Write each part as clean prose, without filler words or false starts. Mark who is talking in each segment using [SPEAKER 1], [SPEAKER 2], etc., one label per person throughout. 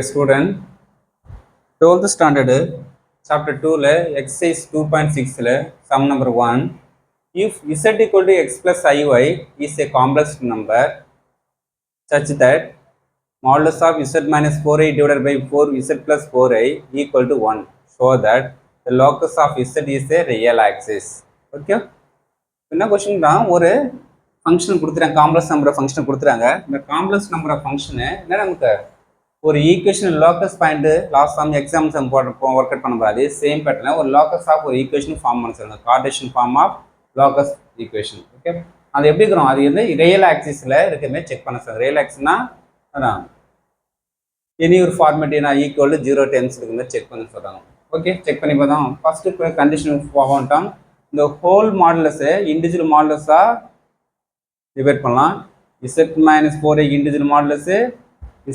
[SPEAKER 1] Student 12th standard chapter 2 exercise 2.6 sum number 1 if z equal to x plus iy is a complex number such that modulus of z minus 4i divided by 4z plus 4i equal to 1 so that the locus of z is a real axis. Okay, என்ன கொஸ்டின்னா ஒரு function கொடுத்துறாங்க, complex number function கொடுத்துறாங்க. இந்த complex number function என்ன நமக்கு ஒரு equation locus point last sum exam sum work out பண்ண போது அதே சேம் பேட்டர்ல ஒரு லோக்கஸ் ஆஃப் ஒரு ஈக்குவேஷன் ஃபார்ம் பண்ண சொல்லுங்க, Cartesian form of locus equation. Okay, அது எப்படி இருக்கிறோம், அது வந்து ரியல் ஆக்சிஸில் இருக்குமே செக் பண்ண சொல்லுங்க. ரியல் ஆக்சிஸ்னா அதான் எனி ஒரு ஃபார்மேட் நான் ஈக்குவல் 0 டென்ஸ் இருக்குமே செக் பண்ண சொல்கிறாங்க. ஓகே, செக் பண்ணி பார்த்தோம். ஃபர்ஸ்ட்டு கண்டிஷன் போகட்டும். இந்த ஹோல் மாடுலஸை இண்டிவிஜுவல் மாடுலஸாக டிவைட் பண்ணலாம். Z minus 4 individual modulus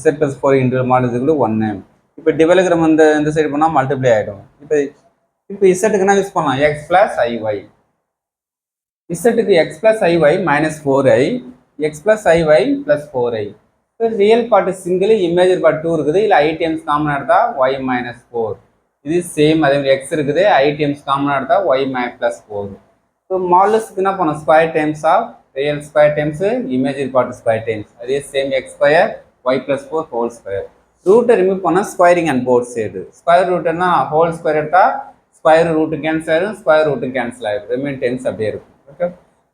[SPEAKER 1] z plus 4 into மாடுலஸுக்குள்ள 1. இப்போ டிவெலகிராம் இந்த சைடு போனால் மல்டிப்ளை ஆகிடும். இப்போ இசட்டுக்கு என்ன யூஸ் பண்ணலாம், எக்ஸ் பிளஸ் ஐஒய். இசட்டுக்கு X plus I Y minus 4i, X plus I Y plus 4i. இப்போ real part single, imaginary part 2 இருக்குது. இல்லை ஐடிஎம்ஸ் காமன் எடுத்தா ஒய் மைனஸ் 4. இது சேம் அதே மாதிரி எக்ஸ் இருக்குது, ஐடிஎம்ஸ் காமன் எடுத்தா ஒய் பிளஸ் 4. இப்போ மாடுலஸுக்கு என்ன பண்ணணும், square times of real square times imaginary part square times. அதே same X square y plus 4 whole square. ரூட்டை ரிமூவ் பண்ணால் squaring and both side. Square ரூட்னா ஹோல் ஸ்கொயர் எடுத்தால் ஸ்கொயர் ரூட்டு கேன்சல் ஆகிடும், ஸ்கொயர் ரூட்டு கேன்சல் ஆகிடும், remain terms அப்படியே இருக்கும். Okay,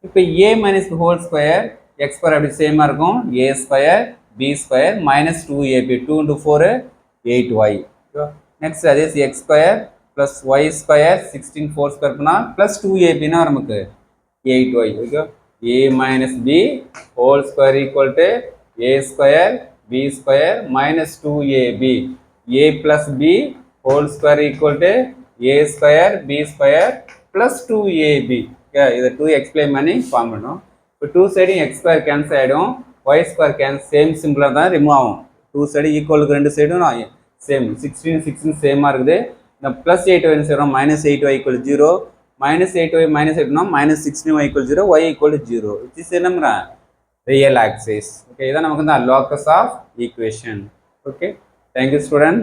[SPEAKER 1] இப்போ a minus whole square x square அப்படி சேமாக இருக்கும், a square b square minus 2ab, 2 into 4 8y. Next அதே x square plus y square 16 4 square பண்ணால் ப்ளஸ் 2abனா நமக்கு 8y. Okay, a minus b whole square equal to a square b square minus 2ab, a plus b whole square equal to a square b square plus 2ab. Okay, இதை 2 explain பண்ணி form பண்ணோம். இப்போ 2 சைடும் x square cancel ஆகிடும், y square cancel same சிம்பிளாக தான் remove ஆகும். 2 side ஈக்குவலுக்கு ரெண்டு சைடும் சேம் 16 சேமாக இருக்குது. இந்த ப்ளஸ் 8y செய்கிறோம், minus 8y equal 0, minus 8y minus 8னா minus 16y equal 0, y equal 0. Which is என்னம்ரா real axis. Okay, இதான் நமக்கு வந்து locus of equation. Okay, thank you student.